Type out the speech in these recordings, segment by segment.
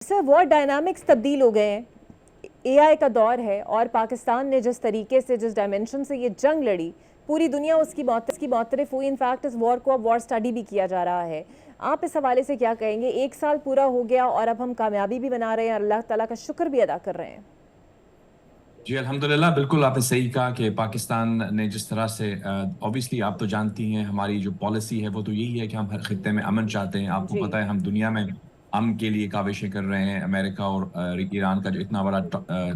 سر وہ ڈائنامکس تبدیل ہو گئے ہیں. اے آئی کا دور ہے اور پاکستان نے جس طریقے سے جس ڈائمنشن سے یہ جنگ لڑی پوری دنیا اس کی معترف ہوئی. انفیکٹ اس وار کو اب وار سٹڈی بھی کیا جا رہا ہے. آپ اس حوالے سے کیا کہیں گے؟ 1 سال پورا ہو گیا اور اب ہم کامیابی بھی بنا رہے ہیں اور اللہ تعالیٰ کا شکر بھی ادا کر رہے ہیں. جی الحمدللہ، بالکل آپ نے صحیح کہا کہ پاکستان نے جس طرح سے اوبیسلی آپ تو جانتی ہیں ہماری جو پالیسی ہے وہ تو یہی ہے کہ ہم ہر خطے میں امن چاہتے ہیں. آپ کو جی پتہ ہے ہم دنیا میں امن کے لیے کاوشیں کر رہے ہیں. امریکہ اور ایران کا جو اتنا بڑا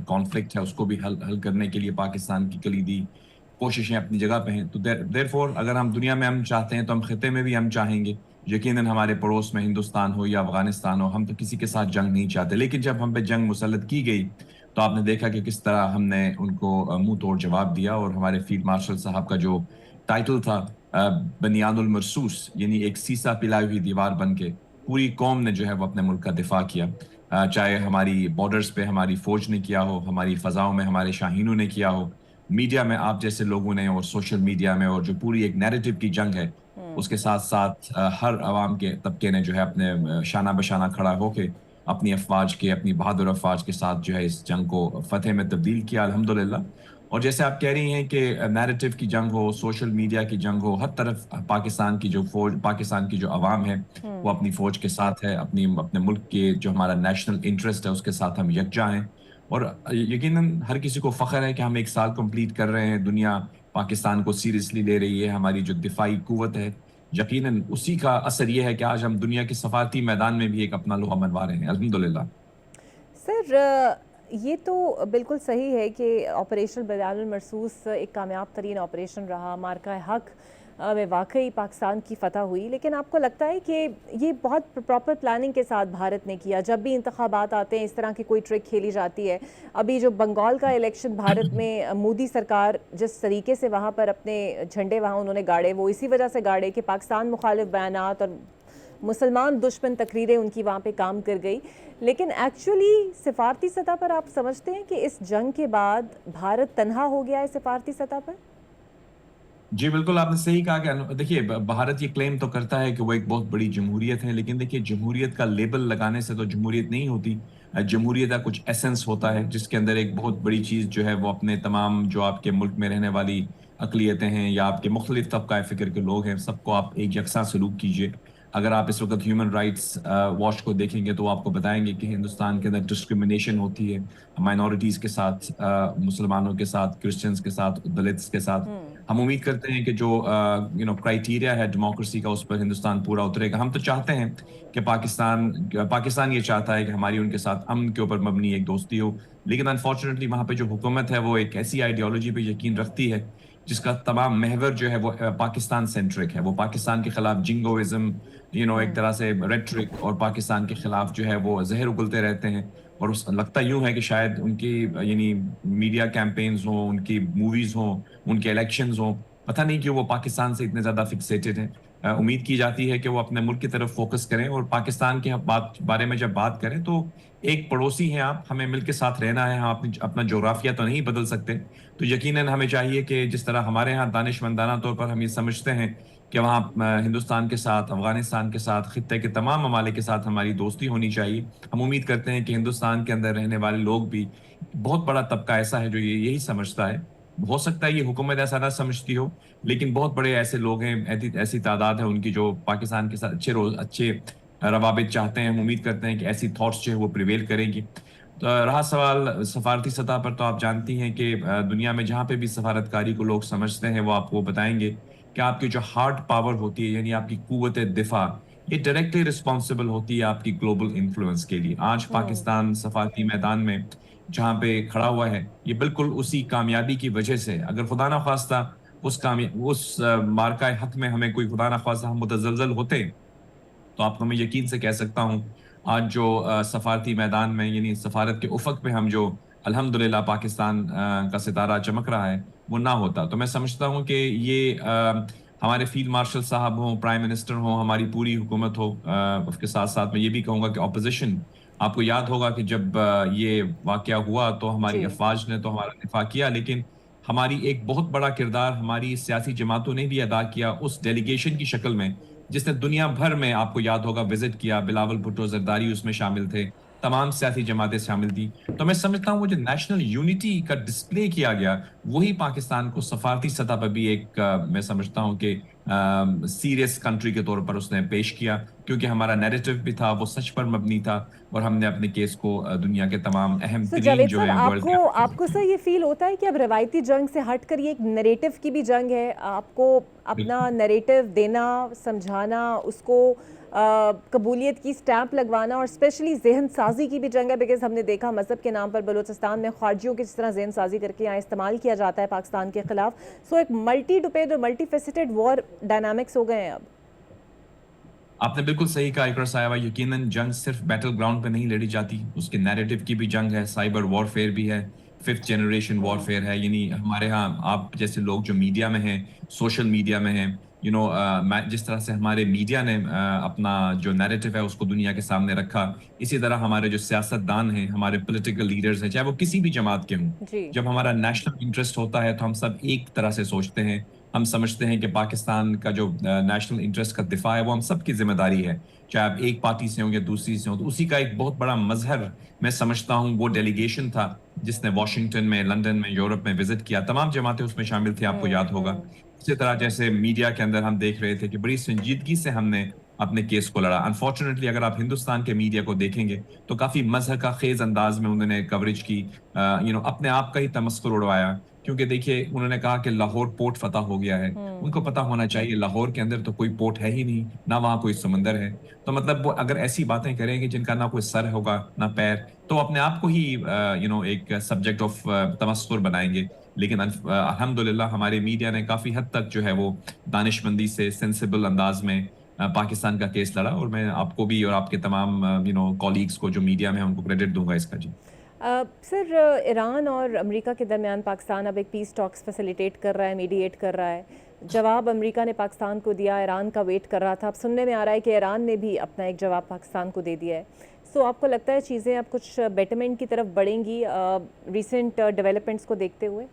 کانفلکٹ ہے اس کو بھی حل کرنے کے لیے پاکستان کی کلیدی کوششیں اپنی جگہ پہ ہیں. تو دیر فور اگر ہم دنیا میں امن چاہتے ہیں تو ہم خطے میں بھی امن چاہیں گے. یقیناً ہمارے پڑوس میں ہندوستان ہو یا افغانستان ہو، ہم تو کسی کے ساتھ جنگ نہیں چاہتے. لیکن جب ہم پہ جنگ مسلط کی گئی تو آپ نے دیکھا کہ کس طرح ہم نے ان کو منہ توڑ جواب دیا. اور ہمارے فیلڈ مارشل صاحب کا جو ٹائٹل تھا بنیاد المرصوص، یعنی ایک سیسا پلائی ہوئی دیوار بن کے پوری قوم نے جو ہے وہ اپنے ملک کا دفاع کیا. چاہے ہماری بارڈرز پہ ہماری فوج نے کیا ہو، ہماری فضاؤں میں ہمارے شاہینوں نے کیا ہو، میڈیا میں آپ جیسے لوگوں نے، اور سوشل میڈیا میں، اور جو پوری ایک نیریٹو کی جنگ ہے اس کے ساتھ ساتھ ہر عوام کے طبقے نے جو ہے اپنے شانہ بشانہ کھڑا ہو کے اپنی افواج کے، اپنی بہادر افواج کے ساتھ جو ہے اس جنگ کو فتح میں تبدیل کیا الحمدللہ. اور جیسے آپ کہہ رہی ہیں کہ نیریٹو کی جنگ ہو، سوشل میڈیا کی جنگ ہو، ہر طرف پاکستان کی جو فوج، پاکستان کی جو عوام ہے وہ اپنی فوج کے ساتھ ہے، اپنے ملک کے جو ہمارا نیشنل انٹرسٹ ہے اس کے ساتھ ہم یکجا ہیں. اور یقیناً ہر کسی کو فخر ہے کہ ہم 1 سال کمپلیٹ کر رہے ہیں. دنیا پاکستان کو سیریسلی لے رہی ہے. ہماری جو دفاعی قوت ہے، یقیناً اسی کا اثر یہ ہے کہ آج ہم دنیا کے سفارتی میدان میں بھی ایک اپنا لوہا منوا رہے ہیں الحمدللہ. سر یہ تو بالکل صحیح ہے کہ آپریشن بنیاد المرصوص ایک کامیاب ترین آپریشن رہا. مارکہ حق میں واقعی پاکستان کی فتح ہوئی. لیکن آپ کو لگتا ہے کہ یہ بہت پراپر پلاننگ کے ساتھ بھارت نے کیا؟ جب بھی انتخابات آتے ہیں اس طرح کی کوئی ٹرک کھیلی جاتی ہے. ابھی جو بنگال کا الیکشن بھارت میں مودی سرکار جس طریقے سے وہاں پر اپنے جھنڈے وہاں انہوں نے گاڑے، وہ اسی وجہ سے گاڑے کہ پاکستان مخالف بیانات اور مسلمان دشمن تقریریں ان کی وہاں پہ کام کر گئی. لیکن ایکچولی سفارتی سطح پر آپ سمجھتے ہیں کہ اس جنگ کے بعد بھارت تنہا ہو گیا ہے سفارتی سطح پر؟ جی بالکل آپ نے صحیح کہا کہ دیکھیے بھارت یہ کلیم تو کرتا ہے کہ وہ ایک بہت بڑی جمہوریت ہے، لیکن دیکھیے جمہوریت کا لیبل لگانے سے تو جمہوریت نہیں ہوتی. جمہوریت کا کچھ ایسنس ہوتا ہے جس کے اندر ایک بہت بڑی چیز جو ہے وہ اپنے تمام جو آپ کے ملک میں رہنے والی اقلیتیں ہیں یا آپ کے مختلف طبقہ فکر کے لوگ ہیں، سب کو آپ ایک یکساں سلوک کیجئے. اگر آپ اس وقت ہیومن رائٹس واچ کو دیکھیں گے تو وہ آپ کو بتائیں گے کہ ہندوستان کے اندر ڈسکرمنیشن ہوتی ہے مائنورٹیز کے ساتھ، مسلمانوں کے ساتھ، کرسچنز کے ساتھ، دلتس کے ساتھ. ہم امید کرتے ہیں کہ جو کرائیٹیریا ہے ڈیموکریسی کا اس پر ہندوستان پورا اترے گا. ہم تو چاہتے ہیں کہ پاکستان یہ چاہتا ہے کہ ہماری ان کے ساتھ امن کے اوپر مبنی ایک دوستی ہو. لیکن انفارچونیٹلی وہاں پہ جو حکومت ہے وہ ایک ایسی آئیڈیالوجی پہ یقین رکھتی ہے جس کا تمام محور جو ہے وہ پاکستان سینٹرک ہے. وہ پاکستان کے خلاف جنگوازم، ایک طرح سے ریٹرک، اور پاکستان کے خلاف جو ہے وہ زہر اگلتے رہتے ہیں. اور لگتا یوں ہے کہ شاید ان کی یعنی میڈیا کیمپینز ہوں، ان کی موویز ہوں، ان کے الیکشنز ہوں، پتہ نہیں کہ وہ پاکستان سے اتنے زیادہ فکسیٹڈ ہیں. امید کی جاتی ہے کہ وہ اپنے ملک کی طرف فوکس کریں اور پاکستان کے بارے میں جب بات کریں تو ایک پڑوسی ہیں آپ، ہمیں مل کے ساتھ رہنا ہے. ہم اپنا جغرافیہ تو نہیں بدل سکتے. تو یقیناً ہمیں چاہیے کہ جس طرح ہمارے ہاں دانشمندانہ طور پر ہم یہ سمجھتے ہیں کہ وہاں ہندوستان کے ساتھ، افغانستان کے ساتھ، خطے کے تمام ممالک کے ساتھ ہماری دوستی ہونی چاہیے. ہم امید کرتے ہیں کہ ہندوستان کے اندر رہنے والے لوگ بھی، بہت بڑا طبقہ ایسا ہے جو یہی سمجھتا ہے. ہو سکتا ہے یہ حکومت ایسا نہ سمجھتی ہو، لیکن بہت بڑے ایسے لوگ ہیں، ایسی تعداد ہے ان کی جو پاکستان کے ساتھ اچھے روابط چاہتے ہیں. ہم امید کرتے ہیں کہ ایسی تھاٹس جو ہے وہ پریویل کریں گی. تو رہا سوال سفارتی سطح پر، تو آپ جانتی ہیں کہ دنیا میں جہاں پہ بھی سفارتکاری کو لوگ سمجھتے ہیں وہ آپ کو بتائیں گے کہ آپ کی جو ہارڈ پاور ہوتی ہے، یعنی آپ کی قوت دفاع، یہ ڈائریکٹلی رسپانسبل ہوتی ہے آپ کی گلوبل انفلوئنس کے لیے. آج پاکستان سفارتی میدان میں جہاں پہ کھڑا ہوا ہے یہ بالکل اسی کامیابی کی وجہ سے. اگر خدا نہ خواستہ اس مارکہ حق میں ہمیں کوئی خدا نہ خواستہ ہم متزلزل ہوتے تو آپ کو میں یقین سے کہہ سکتا ہوں آج جو سفارتی میدان میں، یعنی سفارت کے افق پہ ہم جو الحمدللہ پاکستان کا ستارہ چمک رہا ہے وہ نہ ہوتا. تو میں سمجھتا ہوں کہ یہ ہمارے فیلڈ مارشل صاحب ہوں، پرائم منسٹر ہوں، ہماری پوری حکومت ہو. اس کے ساتھ ساتھ میں یہ بھی کہوں گا کہ اپوزیشن، آپ کو یاد ہوگا کہ جب یہ واقعہ ہوا تو ہماری جی افواج نے تو ہمارا دفاع کیا، لیکن ہماری ایک بہت بڑا کردار ہماری سیاسی جماعتوں نے بھی ادا کیا اس ڈیلیگیشن کی شکل میں جس نے دنیا بھر میں، آپ کو یاد ہوگا، وزٹ کیا. بلاول بھٹو زرداری اس میں شامل تھے. تمام سیاسی جماعتیں شامل تھیں. تو میں سمجھتا ہوں وہ جو نیشنل یونٹی کا ڈسپلے کیا گیا وہی پاکستان کو سفارتی سطح پر بھی ایک میں سمجھتا ہوں کہ سیریس کنٹری کے طور پر اس نے پیش کیا, کیونکہ ہمارا نیریٹو بھی تھا وہ سچ پر مبنی تھا, اور ہم نے اپنے کیس کو دنیا کے تمام اہم سو ترین جاوید جو صاحب، ہیں آپ ورلڈ کو آپ کو سر یہ فیل ہوتا ہے کہ اب روایتی جنگ سے ہٹ کر یہ ایک نریٹو کی بھی جنگ ہے؟ آپ کو اپنا نریٹو دینا, سمجھانا, اس کو قبولیت کی سٹیمپ لگوانا, اور اسپیشلی ذہن سازی کی بھی جنگ ہے, بیکاز ہم نے دیکھا مذہب کے نام پر بلوچستان میں خارجیوں کی جس طرح ذہن سازی کر کے یہاں استعمال کیا جاتا ہے پاکستان کے خلاف. سو ایک ملٹی ڈوپیڈ اور ملٹی فیسیٹڈ وار ڈائنامکس ہو گئے ہیں اب. آپ نے بالکل صحیح کہا اقرا صاحبہ, یقیناً جنگ صرف بیٹل گراؤنڈ پہ نہیں لڑی جاتی, اس کے نیریٹو کی بھی جنگ ہے, سائبر وار فیئر بھی ہے, ففتھ جنریشن وار فیئر ہے. یعنی ہمارے ہاں آپ جیسے لوگ جو میڈیا میں ہیں, سوشل میڈیا میں ہیں, جس طرح سے ہمارے میڈیا نے اپنا جو نیریٹو ہے اس کو دنیا کے سامنے رکھا, اسی طرح ہمارے جو سیاست دان ہیں, ہمارے پولیٹیکل لیڈرز ہیں, چاہے وہ کسی بھی جماعت کے ہوں, جی. جب ہمارا نیشنل انٹرسٹ ہوتا ہے تو ہم سب ایک طرح سے سوچتے ہیں. ہم سمجھتے ہیں کہ پاکستان کا جو نیشنل انٹرسٹ کا دفاع ہے وہ ہم سب کی ذمہ داری ہے, چاہے آپ ایک پارٹی سے ہوں یا دوسری سے ہوں. تو اسی کا ایک بہت بڑا مظہر میں سمجھتا ہوں وہ ڈیلیگیشن تھا جس نے واشنگٹن میں, لندن میں, یورپ میں وزٹ کیا. تمام جماعتیں اس میں شامل تھیں, آپ کو یاد ہوگا. اسی طرح جیسے میڈیا کے اندر ہم دیکھ رہے تھے کہ بڑی سنجیدگی سے ہم نے اپنے کیس کو لڑا. انفارچونیٹلی اگر آپ ہندوستان کے میڈیا کو دیکھیں گے تو کافی مذہب کا خیز انداز میں انہوں نے کوریج کی, اپنے آپ کا ہی تمسخر اڑوایا, کیونکہ دیکھیے انہوں نے کہا کہ لاہور پورٹ فتح ہو گیا ہے. ان کو پتا ہونا چاہیے لاہور کے اندر تو کوئی پورٹ ہے ہی نہیں, نہ وہاں کوئی سمندر ہے. تو مطلب وہ اگر ایسی باتیں کریں گے جن کا نہ کوئی سر ہوگا نہ پیر, تو اپنے آپ کو ہی ایک سبجیکٹ آف تمسخر بنائیں گے. لیکن الحمدللہ ہمارے میڈیا نے کافی حد تک جو ہے وہ دانشمندی سے سینسیبل انداز میں پاکستان کا کیس لڑا, اور میں آپ کو بھی اور آپ کے تمام کولیگز کو جو میڈیا میں ہیں ان کو کریڈٹ دوں گا اس کا. جی سر، ایران اور امریکہ کے درمیان پاکستان اب ایک پیس ٹاکس فیسیلیٹیٹ کر رہا ہے, میڈیٹ کر رہا ہے. جواب امریکہ نے پاکستان کو دیا, ایران کا ویٹ کر رہا تھا. اب سننے میں آ رہا ہے کہ ایران نے بھی اپنا ایک جواب پاکستان کو دے دیا ہے. سو آپ کو لگتا ہے چیزیں اب کچھ بیٹرمنٹ کی طرف بڑھیں گی ریسنٹ ڈیولپمنٹس کو دیکھتے ہوئے؟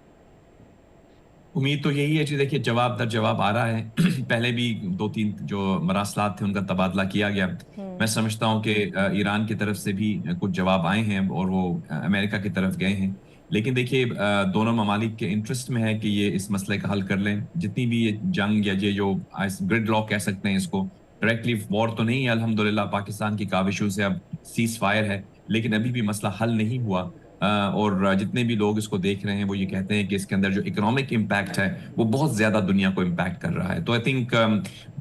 امید تو یہی ہے کہ دیکھیے جواب در جواب آ رہا ہے. پہلے بھی 2-3 جو مراسلات تھے ان کا تبادلہ کیا گیا. میں سمجھتا ہوں کہ ایران کی طرف سے بھی کچھ جواب آئے ہیں اور وہ امریکہ کی طرف گئے ہیں. لیکن دیکھیے دونوں ممالک کے انٹرسٹ میں ہے کہ یہ اس مسئلے کا حل کر لیں. جتنی بھی یہ جنگ یا یہ جو گرڈ لاک کہہ سکتے ہیں اس کو, ڈائریکٹلی وار تو نہیں ہے الحمدللہ, پاکستان کی کاوشوں سے اب سیز فائر ہے, لیکن ابھی بھی مسئلہ حل نہیں ہوا. اور جتنے بھی لوگ اس کو دیکھ رہے ہیں وہ یہ کہتے ہیں کہ اس کے اندر جو اکنامک امپیکٹ ہے وہ بہت زیادہ دنیا کو امپیکٹ کر رہا ہے. تو آئی تھنک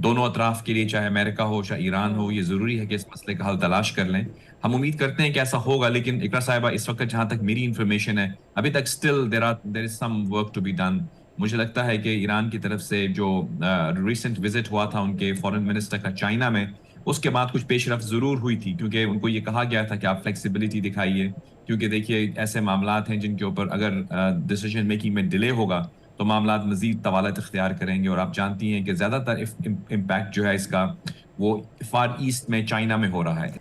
دونوں اطراف کے لیے, چاہے امریکہ ہو چاہے ایران ہو, یہ ضروری ہے کہ اس مسئلے کا حل تلاش کر لیں. ہم امید کرتے ہیں کہ ایسا ہوگا, لیکن اقرا صاحبہ اس وقت جہاں تک میری انفارمیشن ہے ابھی تک still there is some work to be done. مجھے لگتا ہے کہ ایران کی طرف سے جو ریسنٹ وزٹ ہوا تھا ان کے فارن منسٹر کا چائنا میں, اس کے بعد کچھ پیش رفت ضرور ہوئی تھی, کیونکہ ان کو یہ کہا گیا تھا کہ آپ فلیکسیبلٹی دکھائیے, کیونکہ دیکھیے ایسے معاملات ہیں جن کے اوپر اگر ڈیسیژن میکنگ میں ڈیلے ہوگا تو معاملات مزید طوالت اختیار کریں گے. اور آپ جانتی ہیں کہ زیادہ تر امپیکٹ جو ہے اس کا وہ فار ایسٹ میں چائنا میں ہو رہا ہے.